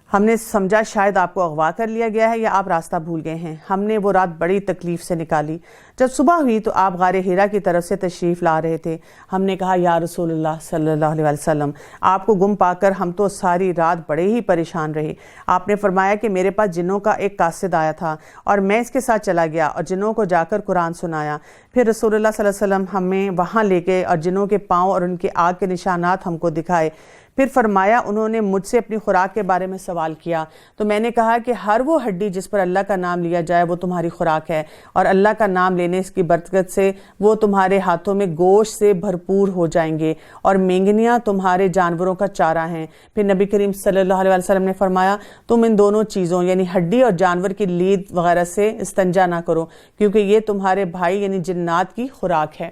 ہم نے سمجھا شاید آپ کو اغوا کر لیا گیا ہے یا آپ راستہ بھول گئے ہیں۔ ہم نے وہ رات بڑی تکلیف سے نکالی۔ جب صبح ہوئی تو آپ غار حرا کی طرف سے تشریف لا رہے تھے۔ ہم نے کہا یا رسول اللہ صلی اللہ علیہ وسلم، آپ کو گم پا کر ہم تو ساری رات بڑے ہی پریشان رہے۔ آپ نے فرمایا کہ میرے پاس جنوں کا ایک قاصد آیا تھا اور میں اس کے ساتھ چلا گیا اور جنوں کو جا کر قرآن سنایا۔ پھر رسول اللہ صلی اللہ علیہ وسلم ہمیں وہاں لے گئے اور جنوں کے پاؤں اور ان کے آگ کے نشانات ہم کو دکھائے۔ پھر فرمایا انہوں نے مجھ سے اپنی خوراک کے بارے میں سوال کیا تو میں نے کہا کہ ہر وہ ہڈی جس پر اللہ کا نام لیا جائے وہ تمہاری خوراک ہے، اور اللہ کا نام لینے کی برکت سے وہ تمہارے ہاتھوں میں گوشت سے بھرپور ہو جائیں گے، اور مینگنیاں تمہارے جانوروں کا چارہ ہیں۔ پھر نبی کریم صلی اللہ علیہ وسلم نے فرمایا تم ان دونوں چیزوں یعنی ہڈی اور جانور کی لید وغیرہ سے استنجا نہ کرو، کیونکہ یہ تمہارے بھائی یعنی جنات کی خوراک ہے۔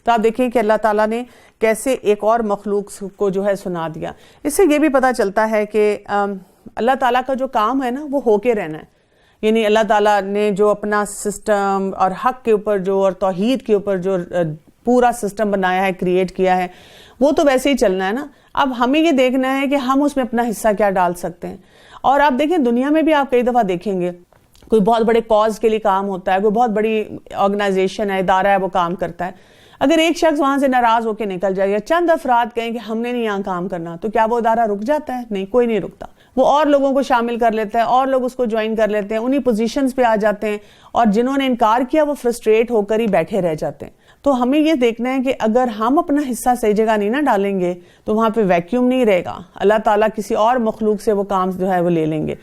تو آپ دیکھیں کہ اللہ تعالیٰ نے کیسے ایک اور مخلوق کو جو ہے سنا دیا۔ اس سے یہ بھی پتہ چلتا ہے کہ اللہ تعالیٰ کا جو کام ہے نا وہ ہو کے رہنا ہے، یعنی اللہ تعالیٰ نے جو اپنا سسٹم اور حق کے اوپر جو اور توحید کے اوپر جو پورا سسٹم بنایا ہے، کریٹ کیا ہے، وہ تو ویسے ہی چلنا ہے نا۔ اب ہمیں یہ دیکھنا ہے کہ ہم اس میں اپنا حصہ کیا ڈال سکتے ہیں۔ اور آپ دیکھیں دنیا میں بھی آپ کئی دفعہ دیکھیں گے کوئی بہت بڑے کاز کے لیے کام ہوتا ہے، کوئی بہت بڑی آرگنائزیشن ہے، ادارہ ہے، وہ کام کرتا ہے۔ اگر ایک شخص وہاں سے ناراض ہو کے نکل جائے یا چند افراد کہیں کہ ہم نے نہیں یہاں کام کرنا، تو کیا وہ ادارہ رک جاتا ہے؟ نہیں، کوئی نہیں رکتا۔ وہ اور لوگوں کو شامل کر لیتا ہے، اور لوگ اس کو جوائن کر لیتے ہیں، انہی پوزیشنز پہ آ جاتے ہیں، اور جنہوں نے انکار کیا وہ فرسٹریٹ ہو کر ہی بیٹھے رہ جاتے ہیں۔ تو ہمیں یہ دیکھنا ہے کہ اگر ہم اپنا حصہ صحیح جگہ نہیں نہ ڈالیں گے تو وہاں پہ ویکیوم نہیں رہے گا، اللہ تعالیٰ کسی اور مخلوق سے وہ کام جو ہے وہ لے لیں گے۔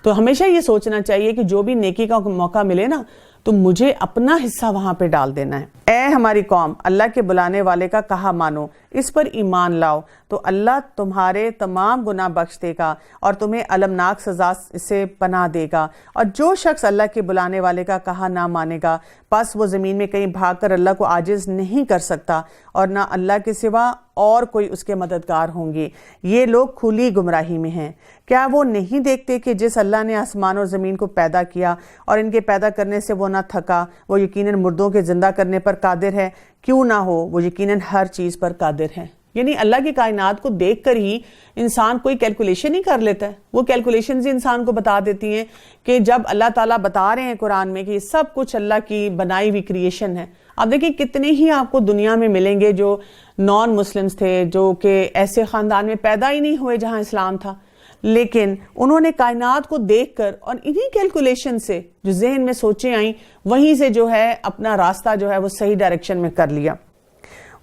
تو ہمیشہ یہ سوچنا چاہیے کہ جو بھی نیکی کا موقع ملے نا تو مجھے اپنا حصہ وہاں پہ ڈال دینا ہے۔ اے ہماری قوم، اللہ کے بلانے والے کا کہا مانو، اس پر ایمان لاؤ تو اللہ تمہارے تمام گناہ بخش دے گا اور تمہیں المناک سزا سے پناہ دے گا۔ اور جو شخص اللہ کے بلانے والے کا کہا نہ مانے گا پس وہ زمین میں کہیں بھاگ کر اللہ کو عاجز نہیں کر سکتا، اور نہ اللہ کے سوا اور کوئی اس کے مددگار ہوں گے۔ یہ لوگ کھلی گمراہی میں ہیں۔ کیا وہ نہیں دیکھتے کہ جس اللہ نے آسمان اور زمین کو پیدا کیا اور ان کے پیدا کرنے سے وہ نہ تھکا، وہ یقیناً مردوں کے زندہ کرنے پر قادر ہے؟ کیوں نہ ہو، وہ یقیناً ہر چیز پر قادر ہے۔ یعنی اللہ کی کائنات کو دیکھ کر ہی انسان کوئی کیلکولیشن ہی کر لیتا ہے۔ وہ کیلکولیشنز ہی انسان کو بتا دیتی ہیں کہ جب اللہ تعالیٰ بتا رہے ہیں قرآن میں کہ یہ سب کچھ اللہ کی بنائی ہوئی کریشن ہے۔ آپ دیکھیں کتنے ہی آپ کو دنیا میں ملیں گے جو نان مسلمز تھے، جو کہ ایسے خاندان میں پیدا ہی نہیں ہوئے جہاں اسلام تھا، لیکن انہوں نے کائنات کو دیکھ کر اور انہی کیلکولیشن سے جو ذہن میں سوچیں آئیں وہیں سے جو ہے اپنا راستہ جو ہے وہ صحیح ڈائریکشن میں کر لیا۔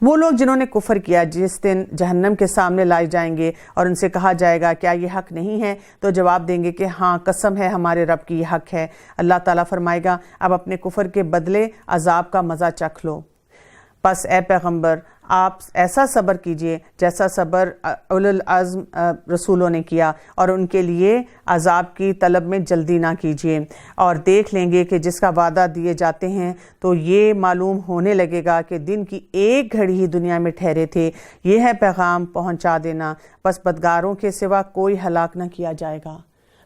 وہ لوگ جنہوں نے کفر کیا جس دن جہنم کے سامنے لائے جائیں گے اور ان سے کہا جائے گا کیا یہ حق نہیں ہے، تو جواب دیں گے کہ ہاں قسم ہے ہمارے رب کی یہ حق ہے۔ اللہ تعالیٰ فرمائے گا اب اپنے کفر کے بدلے عذاب کا مزہ چکھ لو۔ پس اے پیغمبر آپ ایسا صبر کیجئے جیسا صبر اولو العزم رسولوں نے کیا، اور ان کے لیے عذاب کی طلب میں جلدی نہ کیجئے، اور دیکھ لیں گے کہ جس کا وعدہ دیے جاتے ہیں تو یہ معلوم ہونے لگے گا کہ دن کی ایک گھڑی ہی دنیا میں ٹھہرے تھے۔ یہ ہے پیغام پہنچا دینا، پس بدگاروں کے سوا کوئی ہلاک نہ کیا جائے گا۔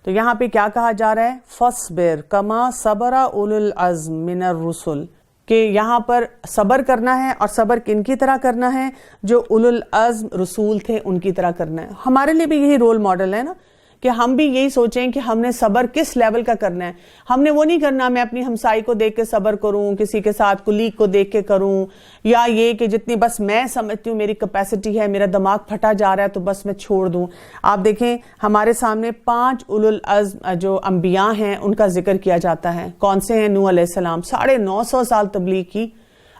تو یہاں پہ کیا کہا جا رہا ہے؟ فَاصْبِرْ كَمَا صَبَرَ أُولُو الْعَزْمِ مِنَ الرُّسُلِ، کہ یہاں پر صبر کرنا ہے، اور صبر کن کی طرح کرنا ہے؟ جو اولو العزم رسول تھے ان کی طرح کرنا ہے۔ ہمارے لیے بھی یہی رول ماڈل ہے نا کہ ہم بھی یہی سوچیں کہ ہم نے صبر کس لیول کا کرنا ہے۔ ہم نے وہ نہیں کرنا میں اپنی ہمسائی کو دیکھ کے صبر کروں، کسی کے ساتھ کلیگ کو دیکھ کے کروں، یا یہ کہ جتنی بس میں سمجھتی ہوں میری کیپیسٹی ہے، میرا دماغ پھٹا جا رہا ہے تو بس میں چھوڑ دوں۔ آپ دیکھیں ہمارے سامنے 5 اولو العزم جو انبیاء ہیں ان کا ذکر کیا جاتا ہے۔ کون سے ہیں؟ نوح علیہ السلام، 950 سال تبلیغ کی۔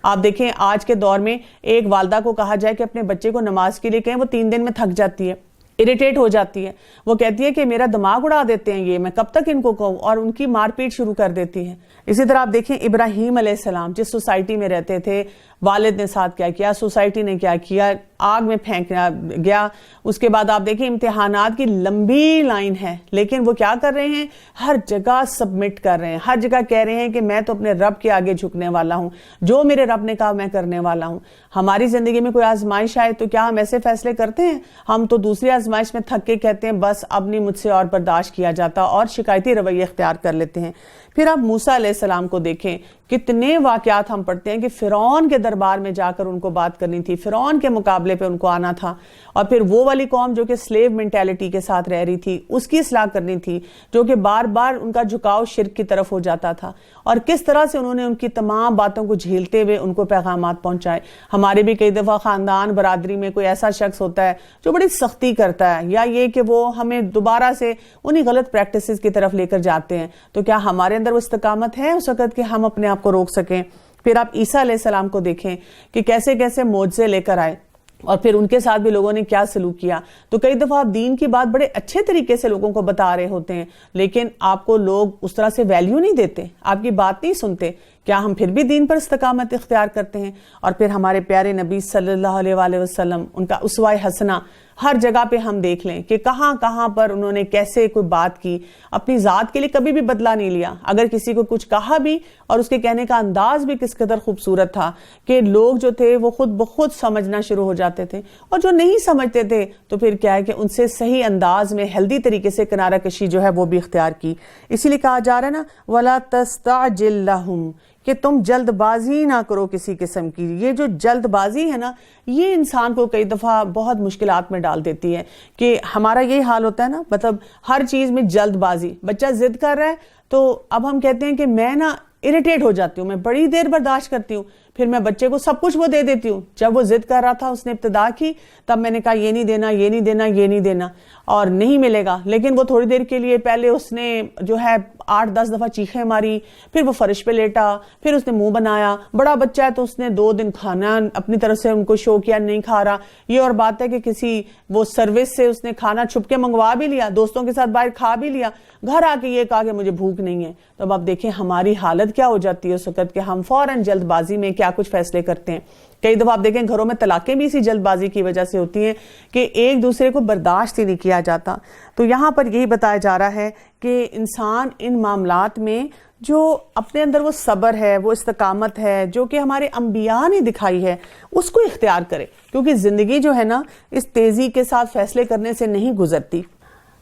آپ دیکھیں آج کے دور میں ایک والدہ کو کہا جائے کہ اپنے بچے کو نماز کے لیے کہیں، وہ 3 دن میں تھک جاتی ہے، اریٹیٹ ہو جاتی ہے، وہ کہتی ہے کہ میرا دماغ اڑا دیتے ہیں یہ، میں کب تک ان کو کہوں، اور ان کی مار پیٹ شروع کر دیتی ہے۔ اسی طرح آپ دیکھیں ابراہیم علیہ السلام جس سوسائٹی میں رہتے تھے، والد نے ساتھ کیا کیا، سوسائٹی نے کیا کیا، آگ میں پھینکا گیا۔ اس کے بعد آپ دیکھیں امتحانات کی لمبی لائن ہے، لیکن وہ کیا کر رہے ہیں؟ ہر جگہ سبمٹ کر رہے ہیں، ہر جگہ کہہ رہے ہیں کہ میں تو اپنے رب کے آگے جھکنے والا ہوں، جو میرے رب نے کہا میں کرنے والا ہوں۔ ہماری زندگی میں کوئی آزمائش آئے تو کیا ہم ایسے فیصلے کرتے ہیں؟ ہم تو دوسری آزمائش میں تھک کے کہتے ہیں بس اب نہیں مجھ سے اور برداشت کیا جاتا، اور شکایتی رویہ اختیار کر لیتے ہیں۔ پھر آپ موسیٰ علیہ السلام کو دیکھیں، کتنے واقعات ہم پڑھتے ہیں کہ فرعون کے دربار میں جا کر ان کو بات کرنی تھی، فرعون کے مقابلے پہ ان کو آنا تھا، اور پھر وہ والی قوم جو کہ سلیو مینٹیلٹی کے ساتھ رہ رہی تھی اس کی اصلاح کرنی تھی، جو کہ بار بار ان کا جھکاؤ شرک کی طرف ہو جاتا تھا، اور کس طرح سے انہوں نے ان کی تمام باتوں کو جھیلتے ہوئے ان کو پیغامات پہنچائے۔ ہمارے بھی کئی دفعہ خاندان برادری میں کوئی ایسا شخص ہوتا ہے جو بڑی سختی کرتا ہے، یا یہ کہ وہ ہمیں دوبارہ سے انہی غلط پریکٹسز کی طرف لے کر جاتے ہیں، تو کیا ہمارے اندر وہ استقامت ہے اس وقت کہ ہم اپنے آپ کو روک سکیں؟ پھر آپ عیسیٰ علیہ السلام کو دیکھیں کہ کیسے کیسے معجزے لے کر آئے، اور پھر ان کے ساتھ بھی لوگوں نے کیا سلوک کیا۔ تو کئی دفعہ آپ دین کی بات بڑے اچھے طریقے سے لوگوں کو بتا رہے ہوتے ہیں، لیکن آپ کو لوگ اس طرح سے ویلیو نہیں دیتے، آپ کی بات نہیں سنتے۔ کیا ہم پھر بھی دین پر استقامت اختیار کرتے ہیں؟ اور پھر ہمارے پیارے نبی صلی اللہ علیہ وآلہ وسلم، ان کا اسوہ حسنہ ہر جگہ پہ ہم دیکھ لیں کہ کہاں کہاں پر انہوں نے کیسے کوئی بات کی، اپنی ذات کے لیے کبھی بھی بدلہ نہیں لیا۔ اگر کسی کو کچھ کہا بھی اور اس کے کہنے کا انداز بھی کس قدر خوبصورت تھا کہ لوگ جو تھے وہ خود بخود سمجھنا شروع ہو جاتے تھے، اور جو نہیں سمجھتے تھے تو پھر کیا ہے کہ ان سے صحیح انداز میں ہیلدی طریقے سے کنارہ کشی جو ہے وہ بھی اختیار کی۔ اسی لیے کہا جا رہا ہے نا وَلَا تَسْتَعْجِلْ لَهُمْ، کہ تم جلد بازی نہ کرو کسی قسم کی۔ یہ جو جلد بازی ہے نا، یہ انسان کو کئی دفعہ بہت مشکلات میں ڈال دیتی ہے، کہ ہمارا یہی حال ہوتا ہے نا، مطلب ہر چیز میں جلد بازی۔ بچہ ضد کر رہا ہے تو اب ہم کہتے ہیں کہ میں نا اریٹیٹ ہو جاتی ہوں، میں بڑی دیر برداشت کرتی ہوں، پھر میں بچے کو سب کچھ وہ دے دیتی ہوں۔ جب وہ ضد کر رہا تھا، اس نے ابتدا کی، تب میں نے کہا یہ نہیں دینا، یہ نہیں دینا، یہ نہیں دینا، اور نہیں ملے گا۔ لیکن وہ تھوڑی دیر کے لیے پہلے اس نے جو ہے 8-10 دفعہ چیخیں ماری، پھر وہ فرش پہ لیٹا، پھر اس نے منہ بنایا۔ بڑا بچہ ہے تو اس نے 2 دن کھانا اپنی طرف سے ان کو شو کیا، نہیں کھا رہا۔ یہ اور بات ہے کہ کسی وہ سروس سے اس نے کھانا چھپ کے منگوا بھی لیا، دوستوں کے ساتھ باہر کھا بھی لیا، گھر آ کے یہ کہا کہ مجھے بھوک نہیں ہے۔ تو اب آپ دیکھیں ہماری حالت کیا ہو جاتی ہے اس وقت کہ ہم فوراً جلد بازی میں کیا کچھ فیصلے کرتے ہیں۔ کئی دفعہ آپ دیکھیں گھروں میں طلاقیں بھی اسی جلد بازی کی وجہ سے ہوتی ہیں کہ ایک دوسرے کو برداشت ہی نہیں کیا جاتا۔ تو یہاں پر یہی بتایا جا رہا ہے کہ انسان ان معاملات میں جو اپنے اندر وہ صبر ہے، وہ استقامت ہے جو کہ ہمارے انبیاء نے دکھائی ہے، اس کو اختیار کرے، کیونکہ زندگی جو ہے نا اس تیزی کے ساتھ فیصلے کرنے سے نہیں گزرتی۔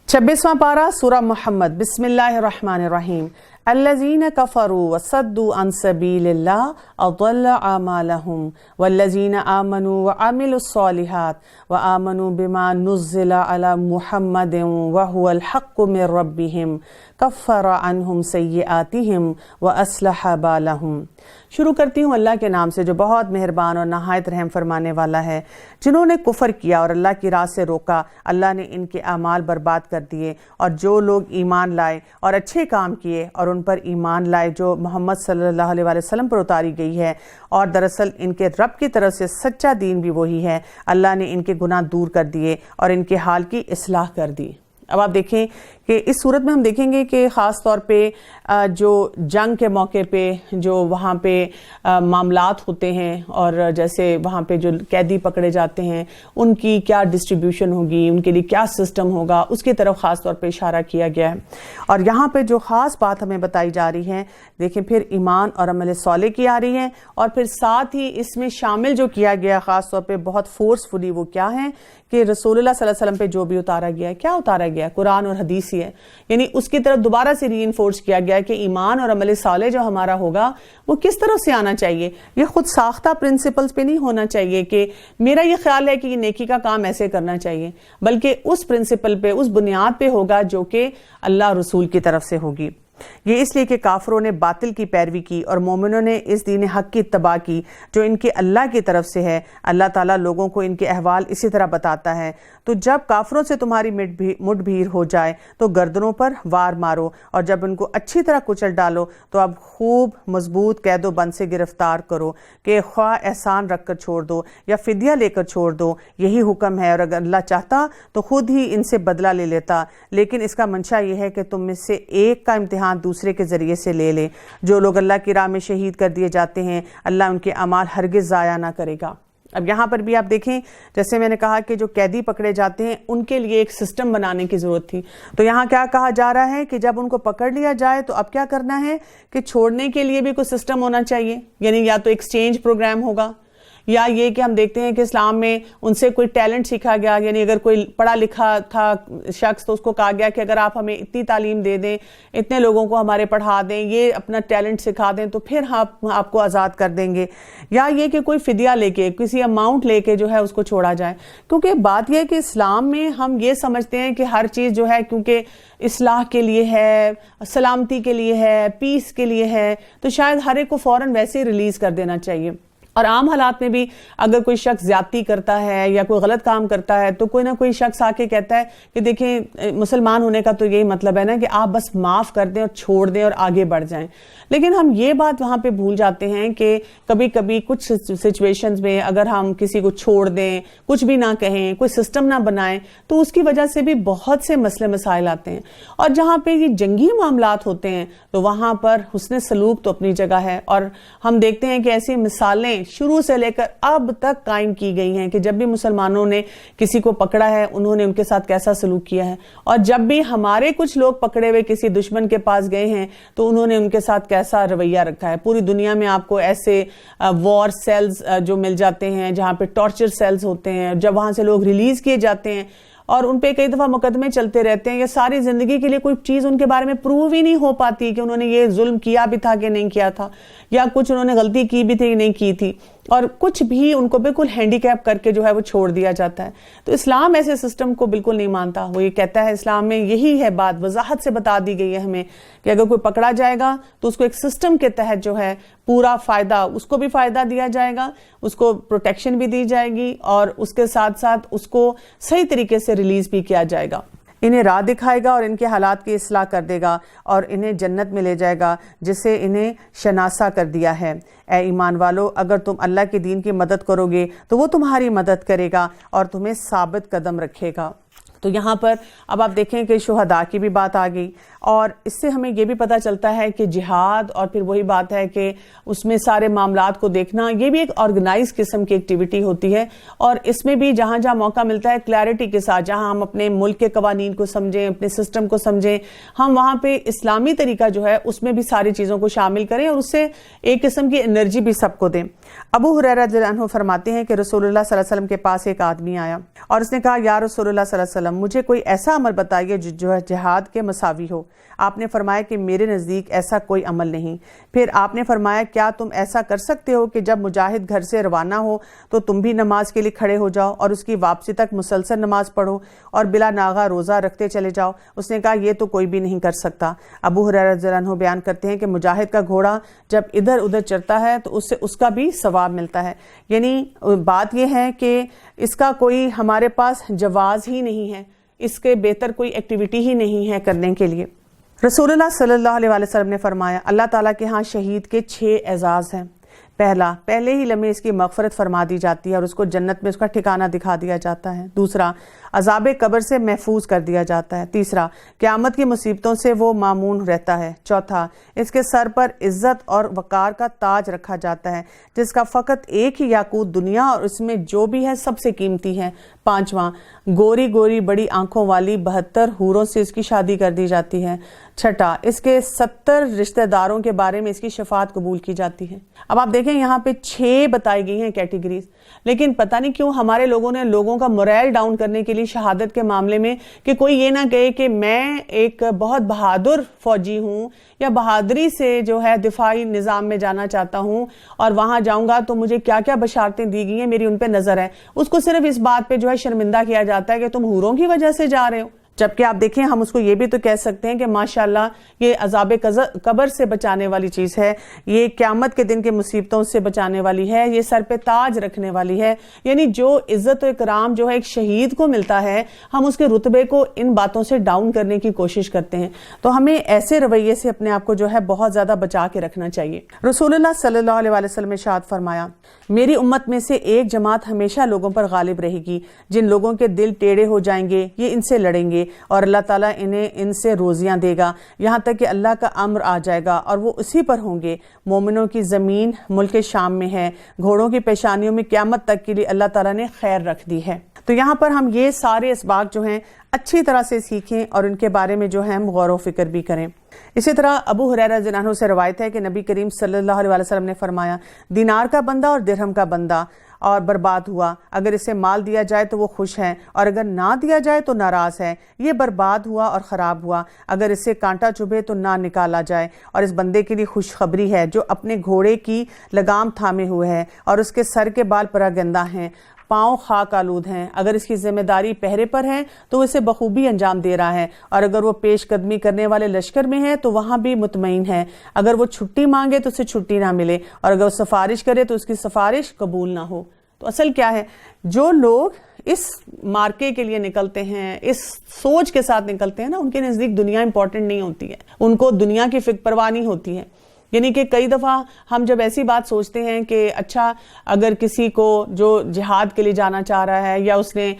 26واں پارہ سورہ محمد، بسم اللہ الرحمن الرحیم۔ الذین کفروا وصدوا عن سبیل اللہ اضل اعمالهم والذین آمنوا وعملوا الصالحات وآمنوا بما نزل علی محمد وهو الحق من ربهم کفر عنہم سیئاتہم واصلح بالہم۔ شروع کرتی ہوں اللہ کے نام سے جو بہت مہربان اور نہایت رحم فرمانے والا ہے۔ جنہوں نے کفر کیا اور اللہ کی راہ سے روکا، اللہ نے ان کے اعمال برباد کر دیے، اور جو لوگ ایمان لائے اور اچھے کام کیے اور ان پر ایمان لائے جو محمد صلی اللہ علیہ وآلہ وسلم پر اتاری گئی ہے، اور دراصل ان کے رب کی طرف سے سچا دین بھی وہی ہے، اللہ نے ان کے گناہ دور کر دیے اور ان کے حال کی اصلاح کر دی۔ اب آپ دیکھیں کہ اس صورت میں ہم دیکھیں گے کہ خاص طور پہ جو جنگ کے موقع پہ جو وہاں پہ معاملات ہوتے ہیں، اور جیسے وہاں پہ جو قیدی پکڑے جاتے ہیں ان کی کیا ڈسٹریبیوشن ہوگی، ان کے لیے کیا سسٹم ہوگا، اس کی طرف خاص طور پہ اشارہ کیا گیا ہے۔ اور یہاں پہ جو خاص بات ہمیں بتائی جا رہی ہے، دیکھیں پھر ایمان اور عمل صالح کی آ رہی ہے، اور پھر ساتھ ہی اس میں شامل جو کیا گیا خاص طور پہ بہت فورسفلی وہ کیا ہے کہ رسول اللہ صلی اللہ علیہ وسلم پہ جو بھی اتارا گیا ہے، کیا اتارا گیا ہے؟ قرآن اور حدیث ہی ہے، یعنی اس کی طرف دوبارہ سے ری انفورس کیا گیا ہے کہ ایمان اور عمل صالح جو ہمارا ہوگا وہ کس طرف سے آنا چاہیے۔ یہ خود ساختہ پرنسپلز پہ نہیں ہونا چاہیے کہ میرا یہ خیال ہے کہ یہ نیکی کا کام ایسے کرنا چاہیے، بلکہ اس پرنسپل پہ، اس بنیاد پہ ہوگا جو کہ اللہ رسول کی طرف سے ہوگی۔ یہ اس لیے کہ کافروں نے باطل کی پیروی کی اور مومنوں نے اس دین حق کی اتباع کی جو ان کے اللہ کی طرف سے ہے۔ اللہ تعالیٰ لوگوں کو ان کے احوال اسی طرح بتاتا ہے۔ تو جب کافروں سے تمہاری مٹ بھیڑ ہو جائے تو گردنوں پر وار مارو، اور جب ان کو اچھی طرح کچل ڈالو تو اب خوب مضبوط قید و بند سے گرفتار کرو، کہ خواہ احسان رکھ کر چھوڑ دو یا فدیہ لے کر چھوڑ دو، یہی حکم ہے، اور اگر اللہ چاہتا تو خود ہی ان سے بدلہ لے لیتا، لیکن اس کا منشا یہ ہے کہ تم میں سے ایک کا امتحان دوسرے کے ذریعے سے لے لے۔ جو لوگ اللہ کی راہ میں شہید کر دیے جاتے ہیں، اللہ ان کے اعمال ہرگز ضائع نہ کرے گا۔ اب یہاں پر بھی آپ دیکھیں، جیسے میں نے کہا کہ جو قیدی پکڑے جاتے ہیں ان کے لیے ایک سسٹم بنانے کی ضرورت تھی، تو یہاں کیا کہا جا رہا ہے کہ جب ان کو پکڑ لیا جائے تو اب کیا کرنا ہے کہ چھوڑنے کے لیے بھی کوئی سسٹم ہونا چاہیے، یعنی یا تو ایکسچینج پروگرام ہوگا، یا یہ کہ ہم دیکھتے ہیں کہ اسلام میں ان سے کوئی ٹیلنٹ سیکھا گیا، یعنی اگر کوئی پڑھا لکھا تھا شخص تو اس کو کہا گیا کہ اگر آپ ہمیں اتنی تعلیم دے دیں، اتنے لوگوں کو ہمارے پڑھا دیں، یہ اپنا ٹیلنٹ سکھا دیں تو پھر ہم آپ کو آزاد کر دیں گے، یا یہ کہ کوئی فدیہ لے کے کسی اماؤنٹ لے کے جو ہے اس کو چھوڑا جائے. کیونکہ بات یہ ہے کہ اسلام میں ہم یہ سمجھتے ہیں کہ ہر چیز جو ہے کیونکہ اصلاح کے لیے ہے، سلامتی کے لیے ہے، پیس کے لیے ہے، تو شاید ہر ایک کو فوراً ویسے ہی ریلیز کر دینا چاہیے. اور عام حالات میں بھی اگر کوئی شخص زیادتی کرتا ہے یا کوئی غلط کام کرتا ہے تو کوئی نہ کوئی شخص آ کے کہتا ہے کہ دیکھیں مسلمان ہونے کا تو یہی مطلب ہے نا کہ آپ بس معاف کر دیں اور چھوڑ دیں اور آگے بڑھ جائیں. لیکن ہم یہ بات وہاں پہ بھول جاتے ہیں کہ کبھی کبھی کچھ سچویشنز میں اگر ہم کسی کو چھوڑ دیں، کچھ بھی نہ کہیں، کوئی سسٹم نہ بنائیں تو اس کی وجہ سے بھی بہت سے مسئلے مسائل آتے ہیں. اور جہاں پہ یہ جنگی معاملات ہوتے ہیں تو وہاں پر حسن سلوک تو اپنی جگہ ہے. اور ہم دیکھتے ہیں کہ ایسی مثالیں شروع سے لے کر اب تک قائم کی گئی ہیں کہ جب بھی مسلمانوں نے کسی کو پکڑا ہے انہوں نے ان کے ساتھ کیسا سلوک کیا ہے، اور جب بھی ہمارے کچھ لوگ پکڑے ہوئے کسی دشمن کے پاس گئے ہیں تو انہوں نے ان کے ساتھ کیسا رویہ رکھا ہے. پوری دنیا میں آپ کو ایسے وار سیلز جو مل جاتے ہیں جہاں پہ ٹارچر سیلز ہوتے ہیں، جب وہاں سے لوگ ریلیز کیے جاتے ہیں اور ان پہ کئی دفعہ مقدمے چلتے رہتے ہیں، یا ساری زندگی کے لیے کوئی چیز ان کے بارے میں پروو ہی نہیں ہو پاتی کہ انہوں نے یہ ظلم کیا بھی تھا کہ نہیں کیا تھا، یا کچھ انہوں نے غلطی کی بھی تھی کہ نہیں کی تھی، اور کچھ بھی ان کو بالکل ہینڈی کیپ کر کے جو ہے وہ چھوڑ دیا جاتا ہے. تو اسلام ایسے سسٹم کو بالکل نہیں مانتا. وہ یہ کہتا ہے، اسلام میں یہی ہے بات وضاحت سے بتا دی گئی ہے ہمیں کہ اگر کوئی پکڑا جائے گا تو اس کو ایک سسٹم کے تحت جو ہے پورا فائدہ، اس کو بھی فائدہ دیا جائے گا، اس کو پروٹیکشن بھی دی جائے گی، اور اس کے ساتھ ساتھ اس کو صحیح طریقے سے ریلیز بھی کیا جائے گا. انہیں راہ دکھائے گا اور ان کے حالات کی اصلاح کر دے گا اور انہیں جنت میں لے جائے گا جسے انہیں شناسا کر دیا ہے. اے ایمان والو، اگر تم اللہ کے دین کی مدد کرو گے تو وہ تمہاری مدد کرے گا اور تمہیں ثابت قدم رکھے گا. تو یہاں پر اب آپ دیکھیں کہ شہداء کی بھی بات آ گئی، اور اس سے ہمیں یہ بھی پتہ چلتا ہے کہ جہاد، اور پھر وہی بات ہے کہ اس میں سارے معاملات کو دیکھنا، یہ بھی ایک آرگنائز قسم کی ایکٹیویٹی ہوتی ہے. اور اس میں بھی جہاں جہاں موقع ملتا ہے کلیئرٹی کے ساتھ، جہاں ہم اپنے ملک کے قوانین کو سمجھیں، اپنے سسٹم کو سمجھیں، ہم وہاں پہ اسلامی طریقہ جو ہے اس میں بھی ساری چیزوں کو شامل کریں اور اس سے ایک قسم کی انرجی بھی سب کو دیں. ابو ہریرہ رضی اللہ عنہ فرماتے ہیں کہ رسول اللہ صلی اللہ علیہ وسلم کے پاس ایک آدمی آیا اور اس نے کہا، یا رسول اللہ صلی اللہ علیہ وسلم، مجھے کوئی ایسا عمل بتائیے جو جہاد کے مساوی ہو. آپ نے فرمایا کہ میرے نزدیک ایسا کوئی عمل نہیں. پھر آپ نے فرمایا، کیا تم ایسا کر سکتے ہو کہ جب مجاہد گھر سے روانہ ہو تو تم بھی نماز کے لیے کھڑے ہو جاؤ اور اس کی واپسی تک مسلسل نماز پڑھو اور بلا ناغہ روزہ رکھتے چلے جاؤ؟ اس نے کہا، یہ تو کوئی بھی نہیں کر سکتا. ابو ہریرہ رضی اللہ عنہ بیان کرتے ہیں کہ مجاہد کا گھوڑا جب ادھر ادھر چرتا ہے تو اس سے اس کا بھی ثواب ملتا ہے. یعنی بات یہ ہے کہ اس کا کوئی ہمارے پاس جواز ہی نہیں ہے، اس کے بہتر کوئی ایکٹیویٹی ہی نہیں ہے کرنے کے لیے. رسول اللہ صلی اللہ علیہ وسلم نے فرمایا، اللہ تعالیٰ کے ہاں شہید کے 6 اعزاز ہیں. پہلا، پہلے ہی لمحے اس کی مغفرت فرما دی جاتی ہے اور اس کو جنت میں اس کا ٹھکانہ دکھا دیا جاتا ہے. دوسرا، عذاب قبر سے محفوظ کر دیا جاتا ہے. تیسرا، قیامت کی مصیبتوں سے وہ مامون رہتا ہے. چوتھا، اس کے سر پر عزت اور وقار کا تاج رکھا جاتا ہے جس کا فقط ایک ہی یاقوت دنیا اور اس میں جو بھی ہے سب سے قیمتی ہے. پانچواں، گوری گوری بڑی آنکھوں والی 72 حوروں سے اس کی شادی کر دی جاتی ہے. چھٹا، اس کے 70 رشتہ داروں کے بارے میں اس کی شفاعت قبول کی جاتی ہے. اب آپ دیکھیں یہاں پہ 6 بتائی گئی ہیں کیٹیگریز، لیکن پتہ نہیں کیوں ہمارے لوگوں نے لوگوں کا موریل ڈاؤن کرنے کے لیے شہادت کے معاملے میں کہ کوئی یہ نہ کہے کہ میں ایک بہت بہادر فوجی ہوں یا بہادری سے جو ہے دفاعی نظام میں جانا چاہتا ہوں اور وہاں جاؤں گا تو مجھے کیا کیا بشارتیں دی گئی ہیں میری ان پہ نظر ہے، اس کو صرف اس بات پہ جو ہے شرمندہ کیا جاتا ہے کہ تم حوروں کی وجہ سے جا رہے ہو. جبکہ آپ دیکھیں ہم اس کو یہ بھی تو کہہ سکتے ہیں کہ ماشاءاللہ یہ عذاب قبر سے بچانے والی چیز ہے، یہ قیامت کے دن کے مصیبتوں سے بچانے والی ہے، یہ سر پہ تاج رکھنے والی ہے. یعنی جو عزت و اکرام جو ہے ایک شہید کو ملتا ہے، ہم اس کے رتبے کو ان باتوں سے ڈاؤن کرنے کی کوشش کرتے ہیں. تو ہمیں ایسے رویے سے اپنے آپ کو جو ہے بہت زیادہ بچا کے رکھنا چاہیے. رسول اللہ صلی اللہ علیہ وسلم نے ارشاد فرمایا، میری امت میں سے ایک جماعت ہمیشہ لوگوں پر غالب رہے گی، جن لوگوں کے دل ٹیڑے ہو جائیں گے یہ ان سے لڑیں گے اور اللہ تعالیٰ انہیں ان سے روزیاں دے گا یہاں تک کہ اللہ کا امر آ جائے گا اور وہ اسی پر ہوں گے. مومنوں کی زمین ملک شام میں ہے، گھوڑوں کی پیشانیوں میں قیامت تک کے لیے اللہ تعالیٰ نے خیر رکھ دی ہے. تو یہاں پر ہم یہ سارے اسباق جو ہیں اچھی طرح سے سیکھیں اور ان کے بارے میں جو ہے ہم غور و فکر بھی کریں. اسی طرح ابو ہریرہ رضی اللہ عنہ سے روایت ہے کہ نبی کریم صلی اللہ علیہ وسلم نے فرمایا، دینار کا بندہ اور درہم کا بندہ اور برباد ہوا، اگر اسے مال دیا جائے تو وہ خوش ہے اور اگر نہ دیا جائے تو ناراض ہے، یہ برباد ہوا اور خراب ہوا، اگر اسے کانٹا چبھے تو نہ نکالا جائے۔ اور اس بندے کے لیے خوشخبری ہے جو اپنے گھوڑے کی لگام تھامے ہوئے ہے اور اس کے سر کے بال پراگندہ ہیں، پاؤں خاک آلود ہیں، اگر اس کی ذمہ داری پہرے پر ہے تو اسے بخوبی انجام دے رہا ہے، اور اگر وہ پیش قدمی کرنے والے لشکر میں ہے تو وہاں بھی مطمئن ہے، اگر وہ چھٹی مانگے تو اسے چھٹی نہ ملے اور اگر وہ سفارش کرے تو اس کی سفارش قبول نہ ہو۔ تو اصل کیا ہے، جو لوگ اس مارکے کے لیے نکلتے ہیں، اس سوچ کے ساتھ نکلتے ہیں نا، ان کے نزدیک دنیا امپورٹنٹ نہیں ہوتی ہے، ان کو دنیا کی فکر پرواہ نہیں ہوتی ہے۔ یعنی کہ کئی دفعہ ہم جب ایسی بات سوچتے ہیں کہ اچھا اگر کسی کو جو جہاد کے لیے جانا چاہ رہا ہے یا اس نے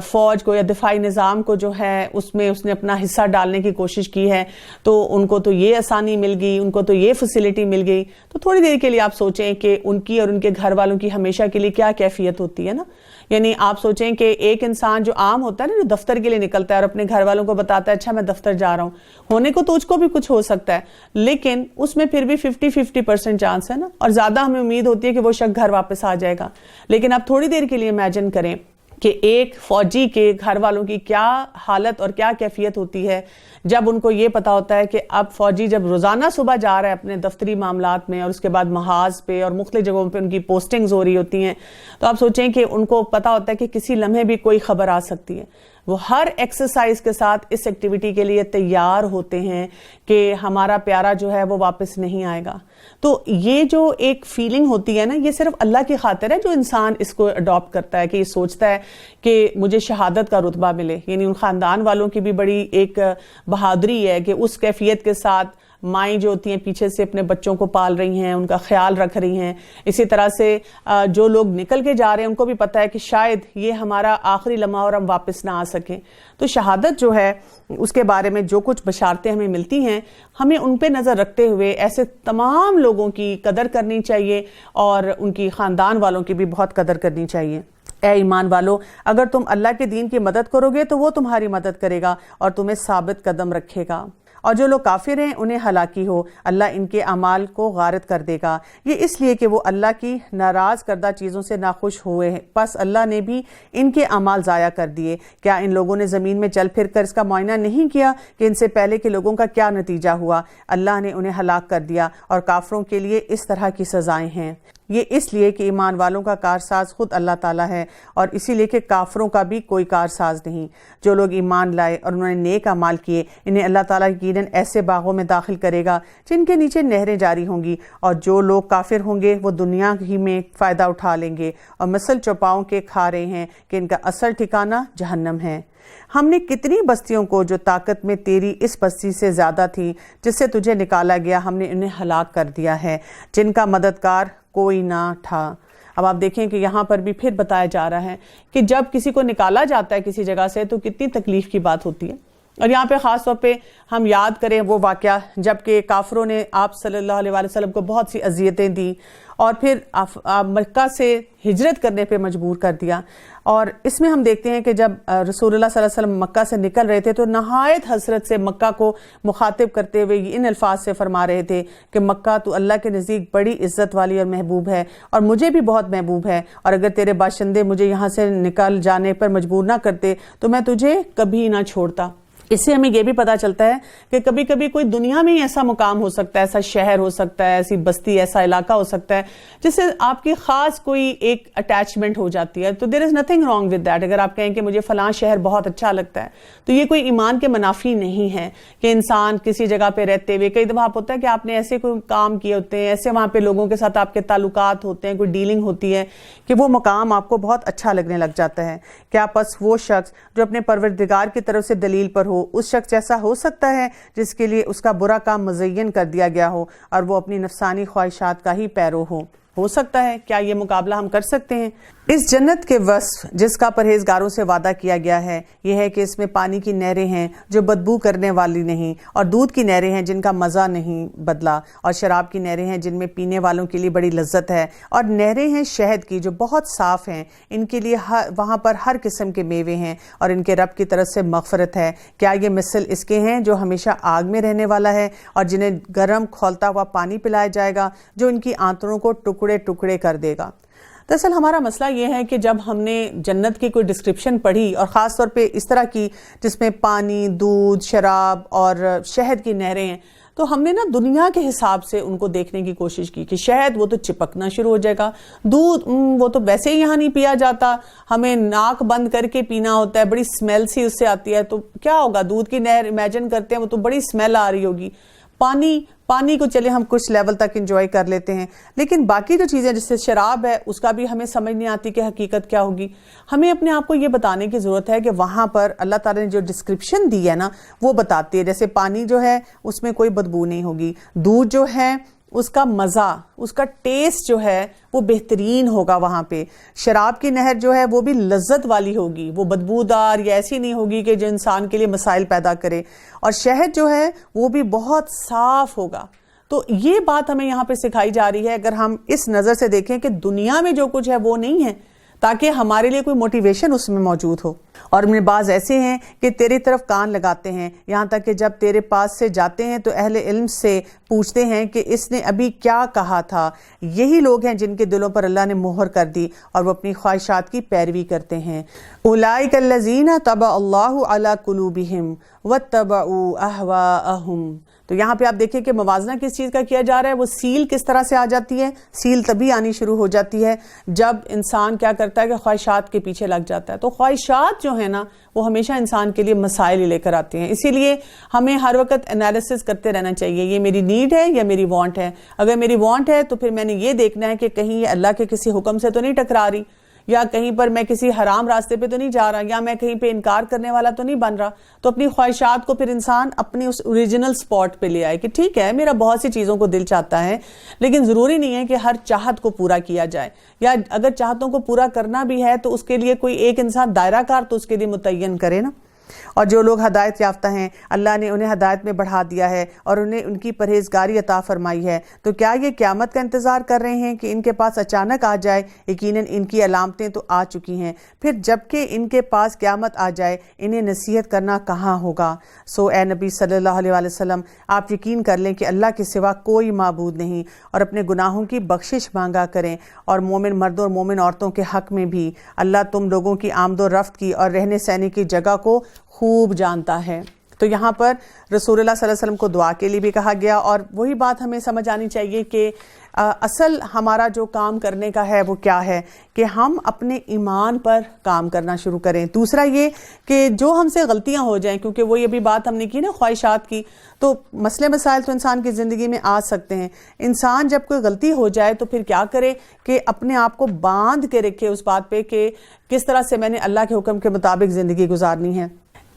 فوج کو یا دفاعی نظام کو جو ہے اس میں اس نے اپنا حصہ ڈالنے کی کوشش کی ہے تو ان کو تو یہ آسانی مل گئی، ان کو تو یہ فیسلٹی مل گئی، تو تھوڑی دیر کے لیے آپ سوچیں کہ ان کی اور ان کے گھر والوں کی ہمیشہ کے لیے کیا کیفیت ہوتی ہے نا۔ یعنی آپ سوچیں کہ ایک انسان جو عام ہوتا ہے نا، جو دفتر کے لیے نکلتا ہے اور اپنے گھر والوں کو بتاتا ہے اچھا میں دفتر جا رہا ہوں، ہونے کو تو اس کو بھی کچھ ہو سکتا ہے لیکن اس میں پھر بھی 50% چانس ہے نا، اور زیادہ ہمیں امید ہوتی ہے کہ وہ شخص گھر واپس آ جائے گا۔ لیکن آپ تھوڑی دیر کے لیے امیجن کریں کہ ایک فوجی کے گھر والوں کی کیا حالت اور کیا کیفیت ہوتی ہے جب ان کو یہ پتا ہوتا ہے کہ اب فوجی جب روزانہ صبح جا رہا ہے اپنے دفتری معاملات میں اور اس کے بعد محاذ پہ اور مختلف جگہوں پہ ان کی پوسٹنگز ہو رہی ہوتی ہیں، تو آپ سوچیں کہ ان کو پتا ہوتا ہے کہ کسی لمحے بھی کوئی خبر آ سکتی ہے۔ وہ ہر ایکسرسائز کے ساتھ اس ایکٹیویٹی کے لیے تیار ہوتے ہیں کہ ہمارا پیارا جو ہے وہ واپس نہیں آئے گا۔ تو یہ جو ایک فیلنگ ہوتی ہے نا، یہ صرف اللہ کی خاطر ہے جو انسان اس کو اڈاپٹ کرتا ہے، کہ یہ سوچتا ہے کہ مجھے شہادت کا رتبہ ملے۔ یعنی ان خاندان والوں کی بھی بڑی ایک بہادری ہے کہ اس کیفیت کے ساتھ مائیں جو ہوتی ہیں پیچھے سے اپنے بچوں کو پال رہی ہیں، ان کا خیال رکھ رہی ہیں۔ اسی طرح سے جو لوگ نکل کے جا رہے ہیں ان کو بھی پتہ ہے کہ شاید یہ ہمارا آخری لمحہ اور ہم واپس نہ آ سکیں۔ تو شہادت جو ہے اس کے بارے میں جو کچھ بشارتیں ہمیں ملتی ہیں، ہمیں ان پہ نظر رکھتے ہوئے ایسے تمام لوگوں کی قدر کرنی چاہیے اور ان کی خاندان والوں کی بھی بہت قدر کرنی چاہیے۔ اے ایمان والو، اگر تم اللہ کے دین کی مدد کرو گے تو وہ تمہاری مدد کرے گا اور تمہیں ثابت قدم رکھے گا، اور جو لوگ کافر ہیں انہیں ہلاکی ہو، اللہ ان کے اعمال کو غارت کر دے گا۔ یہ اس لیے کہ وہ اللہ کی ناراض کردہ چیزوں سے ناخوش ہوئے ہیں، پس اللہ نے بھی ان کے اعمال ضائع کر دیے۔ کیا ان لوگوں نے زمین میں چل پھر کر اس کا معائنہ نہیں کیا کہ ان سے پہلے کے لوگوں کا کیا نتیجہ ہوا؟ اللہ نے انہیں ہلاک کر دیا اور کافروں کے لیے اس طرح کی سزائیں ہیں۔ یہ اس لیے کہ ایمان والوں کا کارساز خود اللہ تعالیٰ ہے اور اسی لیے کہ کافروں کا بھی کوئی کارساز نہیں۔ جو لوگ ایمان لائے اور انہوں نے نیک اعمال کیے، انہیں اللہ تعالیٰ یقیناً ایسے باغوں میں داخل کرے گا جن کے نیچے نہریں جاری ہوں گی، اور جو لوگ کافر ہوں گے وہ دنیا ہی میں فائدہ اٹھا لیں گے اور مثل چوپاؤں کے کھا رہے ہیں کہ ان کا اصل ٹھکانہ جہنم ہے۔ ہم نے کتنی بستیوں کو جو طاقت میں تیری اس بستی سے زیادہ تھی جس سے تجھے نکالا گیا، ہم نے انہیں ہلاک کر دیا ہے جن کا مددگار کوئی نہ تھا۔ اب آپ دیکھیں کہ یہاں پر بھی پھر بتایا جا رہا ہے کہ جب کسی کو نکالا جاتا ہے کسی جگہ سے تو کتنی تکلیف کی بات ہوتی ہے، اور یہاں پہ خاص طور پہ ہم یاد کریں وہ واقعہ جب کہ کافروں نے آپ صلی اللہ علیہ وسلم کو بہت سی اذیتیں دی اور پھر مکہ سے ہجرت کرنے پہ مجبور کر دیا۔ اور اس میں ہم دیکھتے ہیں کہ جب رسول اللہ صلی اللہ علیہ وسلم مکہ سے نکل رہے تھے تو نہایت حسرت سے مکہ کو مخاطب کرتے ہوئے ان الفاظ سے فرما رہے تھے کہ مکہ تو اللہ کے نزدیک بڑی عزت والی اور محبوب ہے اور مجھے بھی بہت محبوب ہے، اور اگر تیرے باشندے مجھے یہاں سے نکل جانے پر مجبور نہ کرتے تو میں تجھے کبھی نہ چھوڑتا۔ اس سے ہمیں یہ بھی پتا چلتا ہے کہ کبھی کبھی کوئی دنیا میں ہی ایسا مقام ہو سکتا ہے، ایسا شہر ہو سکتا ہے، ایسی بستی، ایسا علاقہ ہو سکتا ہے جس سے آپ کی خاص کوئی ایک اٹیچمنٹ ہو جاتی ہے، تو there is nothing wrong with that۔ اگر آپ کہیں کہ مجھے فلاں شہر بہت اچھا لگتا ہے تو یہ کوئی ایمان کے منافی نہیں ہے کہ انسان کسی جگہ پہ رہتے ہوئے، کئی دفعہ آپ ہوتا ہے کہ آپ نے ایسے کوئی کام کیے ہوتے ہیں، ایسے وہاں پہ لوگوں کے ساتھ آپ کے تعلقات ہوتے ہیں، کوئی ڈیلنگ ہوتی ہے کہ وہ مقام آپ کو بہت اچھا لگنے لگ جاتا ہے۔ کیا پس وہ شخص جو اپنے پروردگار کی طرف سے دلیل پر ہو اس شخص جیسا ہو سکتا ہے جس کے لیے اس کا برا کام مزین کر دیا گیا ہو اور وہ اپنی نفسانی خواہشات کا ہی پیرو ہو سکتا ہے؟ کیا یہ مقابلہ ہم کر سکتے ہیں؟ اس جنت کے وصف جس کا پرہیزگاروں سے وعدہ کیا گیا ہے یہ ہے کہ اس میں پانی کی نہریں ہیں جو بدبو کرنے والی نہیں، اور دودھ کی نہریں ہیں جن کا مزہ نہیں بدلا، اور شراب کی نہریں ہیں جن میں پینے والوں کے لیے بڑی لذت ہے، اور نہریں ہیں شہد کی جو بہت صاف ہیں، ان کے لیے وہاں پر ہر قسم کے میوے ہیں اور ان کے رب کی طرف سے مغفرت ہے۔ کیا یہ مثل اس کے ہیں جو ہمیشہ آگ میں رہنے والا ہے اور جنہیں گرم کھولتا ہوا پانی پلایا جائے گا جو ان کی آنتڑوں کو ٹکڑے ٹکڑے کر دے گا؟ دراصل ہمارا مسئلہ یہ ہے کہ جب ہم نے جنت کی کوئی ڈسکرپشن پڑھی اور خاص طور پہ اس طرح کی جس میں پانی، دودھ، شراب اور شہد کی نہریں ہیں، تو ہم نے نا دنیا کے حساب سے ان کو دیکھنے کی کوشش کی کہ شہد وہ تو چپکنا شروع ہو جائے گا، دودھ وہ تو ویسے ہی یہاں نہیں پیا جاتا، ہمیں ناک بند کر کے پینا ہوتا ہے، بڑی سمیل سی اس سے آتی ہے، تو کیا ہوگا، دودھ کی نہر امیجن کرتے ہیں وہ تو بڑی سمیل آ رہی ہوگی، پانی کو چلے ہم کچھ لیول تک انجوائے کر لیتے ہیں، لیکن باقی جو چیزیں جیسے شراب ہے اس کا بھی ہمیں سمجھ نہیں آتی کہ حقیقت کیا ہوگی۔ ہمیں اپنے آپ کو یہ بتانے کی ضرورت ہے کہ وہاں پر اللہ تعالیٰ نے جو ڈسکرپشن دی ہے نا وہ بتاتی ہے، جیسے پانی جو ہے اس میں کوئی بدبو نہیں ہوگی، دودھ جو ہے اس کا مزہ، اس کا ٹیسٹ جو ہے وہ بہترین ہوگا، وہاں پہ شراب کی نہر جو ہے وہ بھی لذت والی ہوگی، وہ بدبودار یا ایسی نہیں ہوگی کہ جو انسان کے لیے مسائل پیدا کرے، اور شہد جو ہے وہ بھی بہت صاف ہوگا۔ تو یہ بات ہمیں یہاں پہ سکھائی جا رہی ہے، اگر ہم اس نظر سے دیکھیں کہ دنیا میں جو کچھ ہے وہ نہیں ہے، تاکہ ہمارے لیے کوئی موٹیویشن اس میں موجود ہو۔ اور ان میں بعض ایسے ہیں کہ تیری طرف کان لگاتے ہیں، یہاں تک کہ جب تیرے پاس سے جاتے ہیں تو اہل علم سے پوچھتے ہیں کہ اس نے ابھی کیا کہا تھا۔ یہی لوگ ہیں جن کے دلوں پر اللہ نے مہر کر دی اور وہ اپنی خواہشات کی پیروی کرتے ہیں۔ اولئک الذین طبع اللہ علی قلوبہم واتبعوا اہواءہم۔ تو یہاں پہ آپ دیکھیں کہ موازنہ کس چیز کا کیا جا رہا ہے، وہ سیل کس طرح سے آ جاتی ہے، سیل تبھی آنی شروع ہو جاتی ہے جب انسان کیا کرتا ہے کہ خواہشات کے پیچھے لگ جاتا ہے۔ تو خواہشات جو ہے نا وہ ہمیشہ انسان کے لیے مسائل لے کر آتے ہیں، اسی لیے ہمیں ہر وقت انالیسس کرتے رہنا چاہیے، یہ میری نیڈ ہے یا میری وانٹ ہے۔ اگر میری وانٹ ہے تو پھر میں نے یہ دیکھنا ہے کہ کہیں یہ اللہ کے کسی حکم سے تو نہیں ٹکرا رہی، یا کہیں پر میں کسی حرام راستے پہ تو نہیں جا رہا، یا میں کہیں پہ انکار کرنے والا تو نہیں بن رہا۔ تو اپنی خواہشات کو پھر انسان اپنی اس اوریجنل سپاٹ پہ لے آئے کہ ٹھیک ہے میرا بہت سی چیزوں کو دل چاہتا ہے، لیکن ضروری نہیں ہے کہ ہر چاہت کو پورا کیا جائے، یا اگر چاہتوں کو پورا کرنا بھی ہے تو اس کے لیے کوئی ایک انسان دائرہ کار تو اس کے لیے متعین کرے نا۔ اور جو لوگ ہدایت یافتہ ہیں اللہ نے انہیں ہدایت میں بڑھا دیا ہے اور انہیں ان کی پرہیزگاری عطا فرمائی ہے، تو کیا یہ قیامت کا انتظار کر رہے ہیں کہ ان کے پاس اچانک آ جائے؟ یقیناً ان کی علامتیں تو آ چکی ہیں، پھر جب کہ ان کے پاس قیامت آ جائے انہیں نصیحت کرنا کہاں ہوگا۔ سو اے نبی صلی اللہ علیہ وسلم، آپ یقین کر لیں کہ اللہ کے سوا کوئی معبود نہیں، اور اپنے گناہوں کی بخشش مانگا کریں، اور مومن مردوں اور مومن عورتوں کے حق میں بھی اللہ تم لوگوں کی آمد و رفت کی اور رہنے سہنے کی جگہ کو خوب جانتا ہے۔ تو یہاں پر رسول اللہ صلی اللہ علیہ وسلم کو دعا کے لیے بھی کہا گیا، اور وہی بات ہمیں سمجھ آنی چاہیے کہ اصل ہمارا جو کام کرنے کا ہے وہ کیا ہے کہ ہم اپنے ایمان پر کام کرنا شروع کریں۔ دوسرا یہ کہ جو ہم سے غلطیاں ہو جائیں، کیونکہ وہی ابھی بات ہم نے کی نا خواہشات کی، تو مسئلے مسائل تو انسان کی زندگی میں آ سکتے ہیں۔ انسان جب کوئی غلطی ہو جائے تو پھر کیا کرے کہ اپنے آپ کو باندھ کے رکھے اس بات پہ کہ کس طرح سے میں نے اللہ کے حکم کے مطابق زندگی گزارنی ہے۔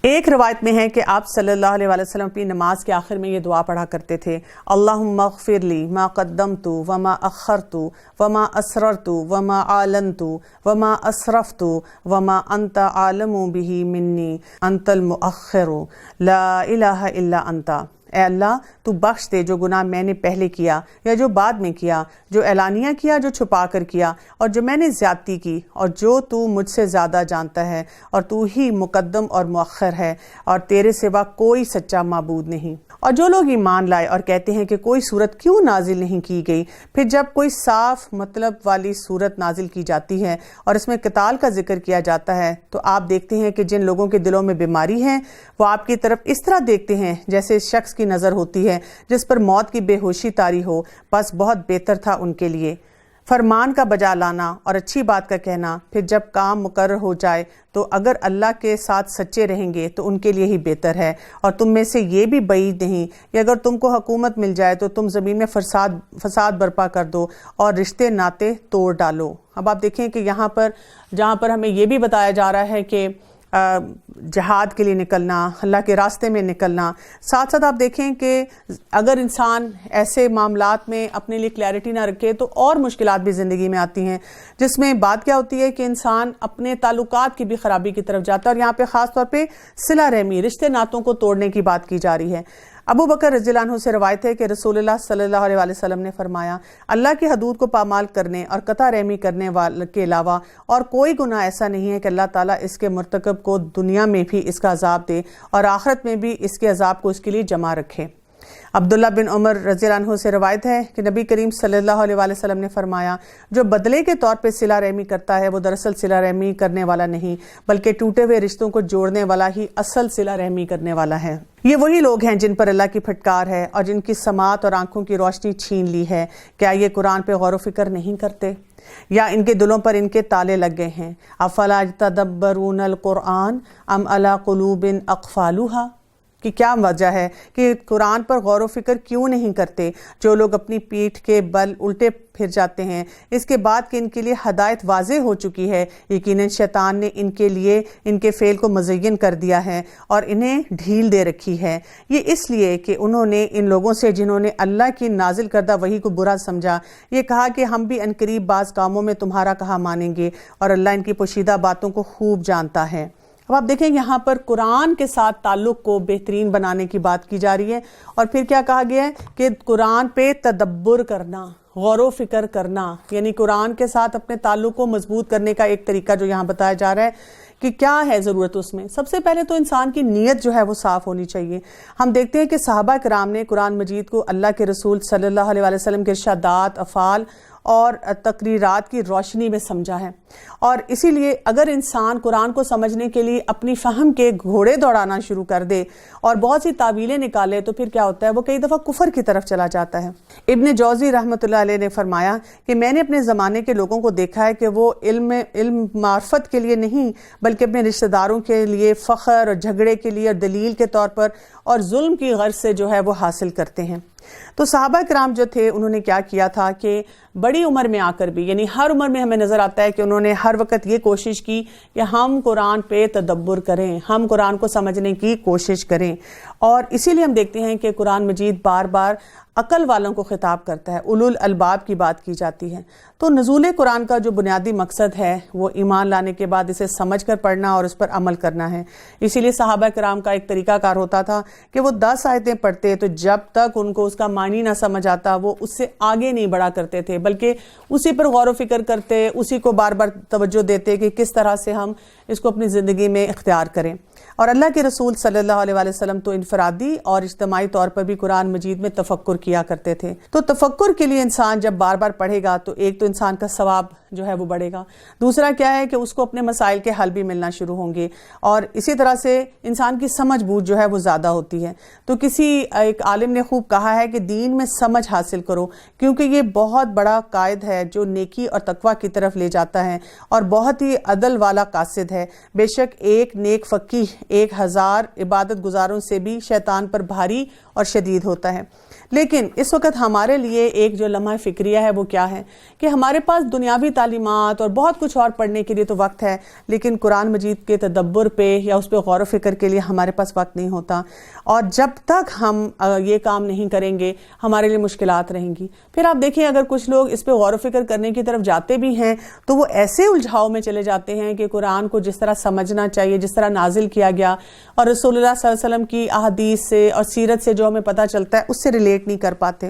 ایک روایت میں ہے کہ آپ صلی اللہ علیہ وسلم اپنی نماز کے آخر میں یہ دعا پڑھا کرتے تھے، اللہم اغفر لی ما قدمت وما اخرت وما اسررت وما اعلنت وما اسرفت وما انت عالم به منی انت المؤخر لا الہ الا انت۔ اے اللہ تو بخش دے جو گناہ میں نے پہلے کیا یا جو بعد میں کیا، جو اعلانیہ کیا جو چھپا کر کیا، اور جو میں نے زیادتی کی، اور جو تو مجھ سے زیادہ جانتا ہے، اور تو ہی مقدم اور مؤخر ہے، اور تیرے سوا کوئی سچا معبود نہیں۔ اور جو لوگ ایمان لائے اور کہتے ہیں کہ کوئی صورت کیوں نازل نہیں کی گئی، پھر جب کوئی صاف مطلب والی صورت نازل کی جاتی ہے اور اس میں قتال کا ذکر کیا جاتا ہے، تو آپ دیکھتے ہیں کہ جن لوگوں کے دلوں میں بیماری ہے وہ آپ کی طرف اس طرح دیکھتے ہیں جیسے اس شخص کی نظر ہوتی ہے جس پر موت کی بے ہوشی طاری ہو، بس بہت بہتر تھا ان کے لیے فرمان کا بجا لانا اور اچھی بات کا کہنا، پھر جب کام مقرر ہو جائے تو اگر اللہ کے ساتھ سچے رہیں گے تو ان کے لیے ہی بہتر ہے۔ اور تم میں سے یہ بھی بعید نہیں کہ اگر تم کو حکومت مل جائے تو تم زمین میں فساد برپا کر دو اور رشتے ناطے توڑ ڈالو۔ اب آپ دیکھیں کہ یہاں پر جہاں پر ہمیں یہ بھی بتایا جا رہا ہے کہ جہاد کے لیے نکلنا، اللہ کے راستے میں نکلنا، ساتھ ساتھ آپ دیکھیں کہ اگر انسان ایسے معاملات میں اپنے لیے کلیئرٹی نہ رکھے تو اور مشکلات بھی زندگی میں آتی ہیں، جس میں بات کیا ہوتی ہے کہ انسان اپنے تعلقات کی بھی خرابی کی طرف جاتا ہے، اور یہاں پہ خاص طور پہ صلہ رحمی، رشتے ناتوں کو توڑنے کی بات کی جا رہی ہے۔ ابو بکر رضی اللہ عنہ سے روایت ہے کہ رسول اللہ صلی اللہ علیہ وسلم نے فرمایا، اللہ کی حدود کو پامال کرنے اور قطع رحمی کرنے والے کے علاوہ اور کوئی گناہ ایسا نہیں ہے کہ اللہ تعالیٰ اس کے مرتکب کو دنیا میں بھی اس کا عذاب دے اور آخرت میں بھی اس کے عذاب کو اس کے لیے جمع رکھے۔ عبداللہ بن عمر رضی اللہ عنہ سے روایت ہے کہ نبی کریم صلی اللہ علیہ وسلم نے فرمایا، جو بدلے کے طور پہ صلہ رحمی کرتا ہے وہ دراصل صلہ رحمی کرنے والا نہیں بلکہ ٹوٹے ہوئے رشتوں کو جوڑنے والا ہی اصل صلہ رحمی کرنے والا ہے۔ یہ وہی لوگ ہیں جن پر اللہ کی پھٹکار ہے اور جن کی سماعت اور آنکھوں کی روشنی چھین لی ہے۔ کیا یہ قرآن پہ غور و فکر نہیں کرتے؟ یا ان کے دلوں پر ان کے تالے لگ گئے ہیں؟ افلا یتدبرون القرآن ام علی قلوب اقفالها، کہ کیا وجہ ہے کہ قرآن پر غور و فکر کیوں نہیں کرتے جو لوگ اپنی پیٹھ کے بل الٹے پھر جاتے ہیں، اس کے بعد کہ ان کے لیے ہدایت واضح ہو چکی ہے۔ یقیناً شیطان نے ان کے لیے ان کے فعل کو مزین کر دیا ہے اور انہیں ڈھیل دے رکھی ہے، یہ اس لیے کہ انہوں نے ان لوگوں سے جنہوں نے اللہ کی نازل کردہ وحی کو برا سمجھا یہ کہا کہ ہم بھی عنقریب بعض کاموں میں تمہارا کہا مانیں گے، اور اللہ ان کی پوشیدہ باتوں کو خوب جانتا ہے۔ اب آپ دیکھیں یہاں پر قرآن کے ساتھ تعلق کو بہترین بنانے کی بات کی جا رہی ہے، اور پھر کیا کہا گیا ہے کہ قرآن پہ تدبر کرنا، غور و فکر کرنا، یعنی قرآن کے ساتھ اپنے تعلق کو مضبوط کرنے کا ایک طریقہ جو یہاں بتایا جا رہا ہے کہ کیا ہے ضرورت اس میں۔ سب سے پہلے تو انسان کی نیت جو ہے وہ صاف ہونی چاہیے۔ ہم دیکھتے ہیں کہ صحابہ کرام نے قرآن مجید کو اللہ کے رسول صلی اللہ علیہ وسلم کے ارشادات، افعال اور تقریرات کی روشنی میں سمجھا ہے، اور اسی لیے اگر انسان قرآن کو سمجھنے کے لیے اپنی فہم کے گھوڑے دوڑانا شروع کر دے اور بہت سی تعویلیں نکالے تو پھر کیا ہوتا ہے، وہ کئی دفعہ کفر کی طرف چلا جاتا ہے۔ ابن جوزی رحمۃ اللہ علیہ نے فرمایا کہ میں نے اپنے زمانے کے لوگوں کو دیکھا ہے کہ وہ علم معرفت کے لیے نہیں بلکہ اپنے رشتہ داروں کے لیے فخر اور جھگڑے کے لیے اور دلیل کے طور پر اور ظلم کی غرض سے جو ہے وہ حاصل کرتے ہیں۔ تو صحابہ کرام جو تھے انہوں نے کیا کیا تھا کہ بڑی عمر میں آ کر بھی، یعنی ہر عمر میں ہمیں نظر آتا ہے کہ انہوں نے ہر وقت یہ کوشش کی کہ ہم قرآن پہ تدبر کریں، ہم قرآن کو سمجھنے کی کوشش کریں، اور اسی لیے ہم دیکھتے ہیں کہ قرآن مجید بار بار عقل والوں کو خطاب کرتا ہے، اولو الالباب کی بات کی جاتی ہے۔ تو نزول قرآن کا جو بنیادی مقصد ہے وہ ایمان لانے کے بعد اسے سمجھ کر پڑھنا اور اس پر عمل کرنا ہے۔ اسی لیے صحابہ کرام کا ایک طریقہ کار ہوتا تھا کہ وہ 10 آیتیں پڑھتے تو جب تک ان کو اس کا معنی نہ سمجھ آتا وہ اس سے آگے نہیں بڑھا کرتے تھے، بلکہ اسی پر غور و فکر کرتے، اسی کو بار بار توجہ دیتے کہ کس طرح سے ہم اس کو اپنی زندگی میں اختیار کریں۔ اور اللہ کے رسول صلی اللہ علیہ وسلم تو انفرادی اور اجتماعی طور پر بھی قرآن مجید میں تفکر کیا کرتے تھے۔ تو تفکر کے لیے انسان جب بار بار پڑھے گا تو ایک تو انسان کا ثواب جو ہے وہ بڑھے گا، دوسرا کیا ہے کہ اس کو اپنے مسائل کے حل بھی ملنا شروع ہوں گے، اور اسی طرح سے انسان کی سمجھ بوجھ جو ہے وہ زیادہ ہوتی ہے۔ تو کسی ایک عالم نے خوب کہا ہے کہ دین میں سمجھ حاصل کرو، کیونکہ یہ بہت بڑا قائد ہے جو نیکی اور تقوی کی طرف لے جاتا ہے اور بہت ہی عدل والا قاصد ہے۔ بے شک ایک نیک فقیہ 1000 عبادت گزاروں سے بھی شیطان پر بھاری اور شدید ہوتا ہے۔ لیکن اس وقت ہمارے لیے ایک جو لمحہ فکریہ ہے وہ کیا ہے کہ ہمارے پاس دنیاوی تعلیمات اور بہت کچھ اور پڑھنے کے لیے تو وقت ہے، لیکن قرآن مجید کے تدبر پہ یا اس پہ غور و فکر کے لیے ہمارے پاس وقت نہیں ہوتا، اور جب تک ہم یہ کام نہیں کریں گے ہمارے لیے مشکلات رہیں گی۔ پھر آپ دیکھیں اگر کچھ لوگ اس پہ غور و فکر کرنے کی طرف جاتے بھی ہیں تو وہ ایسے الجھاؤ میں چلے جاتے ہیں کہ قرآن کو جس طرح سمجھنا چاہیے، جس طرح نازل کیا گیا اور رسول اللہ صلی اللہ علیہ وسلم کی احادیث سے اور سیرت سے جو ہمیں پتہ چلتا ہے اس سے ریلیٹ نہیں کر پاتے۔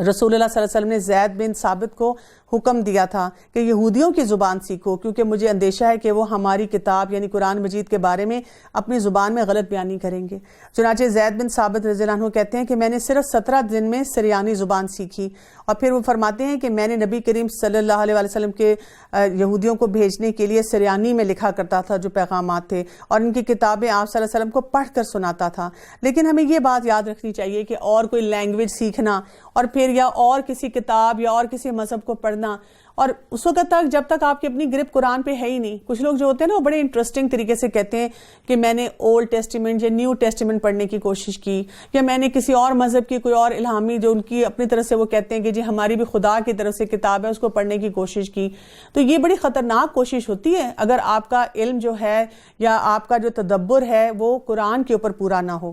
رسول اللہ صلی اللہ علیہ وسلم نے زید بن ثابت کو حکم دیا تھا کہ یہودیوں کی زبان سیکھو، کیونکہ مجھے اندیشہ ہے کہ وہ ہماری کتاب یعنی قرآن مجید کے بارے میں اپنی زبان میں غلط بیانی کریں گے۔ چنانچہ زید بن ثابت رضی اللہ عنہ کہتے ہیں کہ میں نے صرف 17 دن میں سریانی زبان سیکھی، اور پھر وہ فرماتے ہیں کہ میں نے نبی کریم صلی اللہ علیہ وسلم کے یہودیوں کو بھیجنے کے لیے سریانی میں لکھا کرتا تھا جو پیغامات تھے، اور ان کی کتابیں آپ صلی اللہ علیہ وسلم کو پڑھ کر سناتا تھا۔ لیکن ہمیں یہ بات یاد رکھنی چاہیے کہ اور کوئی لینگویج سیکھنا اور پھر یا اور کسی کتاب یا اور کسی مذہب کو پڑھنا، اور اس وقت تک جب تک آپ کی اپنی گرپ قرآن پہ ہے ہی نہیں۔ کچھ لوگ جو ہوتے ہیں نا وہ بڑے انٹرسٹنگ طریقے سے کہتے ہیں کہ میں نے اولڈ ٹیسٹیمنٹ یا نیو ٹیسٹیمنٹ پڑھنے کی کوشش کی، یا میں نے کسی اور مذہب کی کوئی اور الہامی جو ان کی اپنی طرف سے وہ کہتے ہیں کہ جی ہماری بھی خدا کی طرف سے کتاب ہے اس کو پڑھنے کی کوشش کی۔ تو یہ بڑی خطرناک کوشش ہوتی ہے اگر آپ کا علم جو ہے یا آپ کا جو تدبر ہے وہ قرآن کے اوپر پورا نہ ہو۔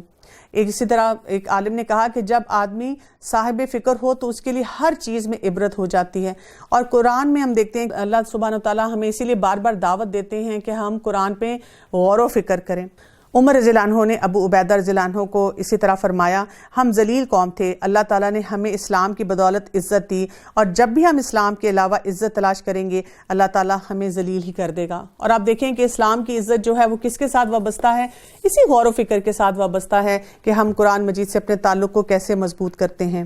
اسی طرح ایک عالم نے کہا کہ جب آدمی صاحب فکر ہو تو اس کے لیے ہر چیز میں عبرت ہو جاتی ہے، اور قرآن میں ہم دیکھتے ہیں اللہ سبحانہ وتعالیٰ ہمیں اسی لیے بار بار دعوت دیتے ہیں کہ ہم قرآن پہ غور و فکر کریں۔ عمر رضی اللہ عنہ نے ابو عبیدہ رضی اللہ عنہ کو اسی طرح فرمایا، ہم ذلیل قوم تھے، اللہ تعالیٰ نے ہمیں اسلام کی بدولت عزت دی، اور جب بھی ہم اسلام کے علاوہ عزت تلاش کریں گے اللہ تعالیٰ ہمیں ذلیل ہی کر دے گا۔ اور آپ دیکھیں کہ اسلام کی عزت جو ہے وہ کس کے ساتھ وابستہ ہے؟ اسی غور و فکر کے ساتھ وابستہ ہے کہ ہم قرآن مجید سے اپنے تعلق کو کیسے مضبوط کرتے ہیں۔